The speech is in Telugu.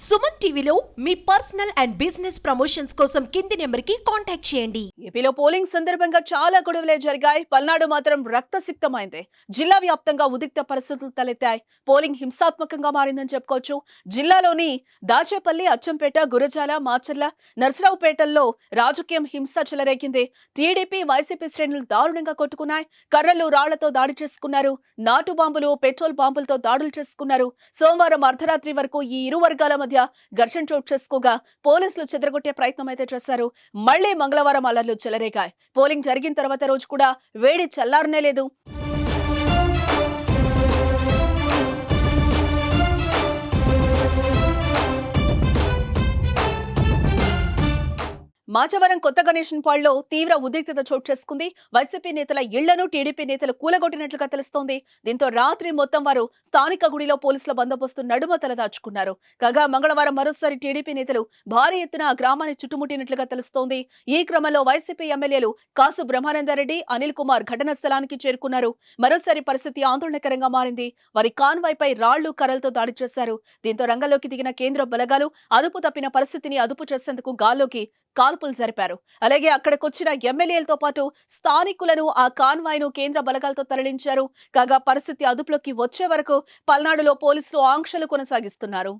సుమన్ టీవీలో మీ పర్సనల్ అండ్ బిజినెస్ ప్రమోషన్స్ కోసం కింది నెంబర్కి కాంటాక్ట్ చేయండి. ఏపీలో పోలింగ్ సందర్భంగా చాలా గొడవలే జరిగాయి. పల్నాడు మాత్రం రక్తసిక్తమైంది. జిల్లా వ్యాప్తంగా ఉద్రిక్త పరిస్థితులు తలెత్తాయి. పోలింగ్ హింసాత్మకంగా మారిందని చెప్పుకోవచ్చు. జిల్లాలోని దాచేపల్లి, అచ్చంపేట, గురజాల, మాచర్ల, నర్సరావుపేటల్లో రాజకీయం హింస చెలరేగింది. టీడీపీ, వైసీపీ శ్రేణులు దారుణంగా కొట్టుకున్నాయి. కర్రలు, రాళ్లతో దాడి చేసుకున్నారు. నాటు బాంబులు, పెట్రోల్ బాంబులతో దాడులు చేసుకున్నారు. సోమవారం అర్ధరాత్రి వరకు ఈ ఇరు వర్గాల మధ్య ఘర్షణ చోటు చేసుకోగా పోలీసులు చెదరగొట్టే ప్రయత్నం అయితే చేశారు. మళ్లీ మంగళవారం అల్లర్లు చెలరేగాయి. పోలింగ్ జరిగిన తర్వాత రోజు కూడా వేడి చల్లారనే లేదు. మాచవరం కొత్త గణేశన్పాడులో తీవ్ర ఉద్రిక్తత చోటు చేసుకుంది. వైసీపీ నేతల ఇళ్లను టీడీపీ నేతలు కూలగొట్టినట్లుగా తెలుస్తోంది. దీంతో రాత్రి మొత్తం వారు స్థానిక గుడిలో పోలీసుల బందోబస్తు నడుమ తలదాచుకున్నారు. కాగా మంగళవారం మరోసారి టీడీపీ నేతలు భారీ ఎత్తున ఆ గ్రామాన్ని చుట్టుముట్టినట్లుగా తెలుస్తోంది. ఈ క్రమంలో వైసీపీ ఎమ్మెల్యేలు కాసు బ్రహ్మానందరెడ్డి, అనిల్ కుమార్ ఘటనా స్థలానికి చేరుకున్నారు. మరోసారి పరిస్థితి ఆందోళనకరంగా మారింది. వారి కాన్వాయ్పై రాళ్లు, కర్రలతో దాడి చేశారు. దీంతో రంగంలోకి దిగిన కేంద్ర బలగాలు అదుపు తప్పిన పరిస్థితిని అదుపు చేసేందుకు గాల్లోకి కాల్పులు జరిపారు. అలాగే అక్కడికొచ్చిన ఎమ్మెల్యేలతో పాటు స్థానికులను ఆ కాన్వాయ్ను కేంద్ర బలగాలతో తరలించారు. కాగా పరిస్థితి అదుపులోకి వచ్చే వరకు పల్నాడులో పోలీసులు ఆంక్షలు కొనసాగిస్తున్నారు.